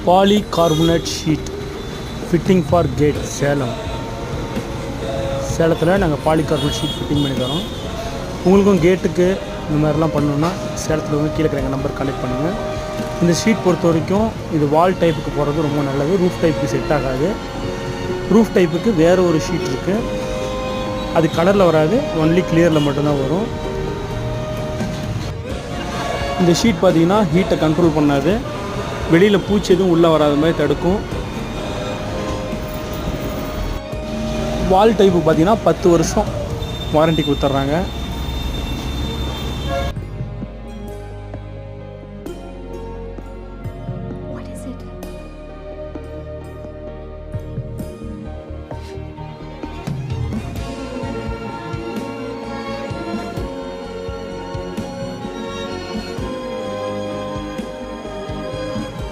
Polycarbonate sheet fitting for gate சேலத்தில் நாங்கள் polycarbonate sheet fitting பண்ணி தரோம். உங்களுக்கும் கேட்டுக்கு இந்த மாதிரிலாம் பண்ணணுன்னா சேலத்தில் வந்து கீழே எங்கள் நம்பர் கான்டெக்ட் பண்ணுங்கள். இந்த ஷீட் பொறுத்த வரைக்கும் இது வால் டைப்புக்கு போகிறது ரொம்ப நல்லது. ரூஃப் டைப்புக்கு செட் ஆகாது. ரூஃப் டைப்புக்கு வேறு ஒரு ஷீட் இருக்குது, அது கலரில் வராது, ஒன்லி கிளியரில் மட்டும்தான் வரும். இந்த ஷீட் பார்த்திங்கன்னா ஹீட்டை கண்ட்ரோல் பண்ணாது, வெளியில் பூச்சி எதுவும் உள்ளே வராத மாதிரி தடுக்கும். வால் டைப்பு பார்த்திங்கன்னா 10 வருஷம் வாரண்ட்டி கொடுத்துட்றாங்க.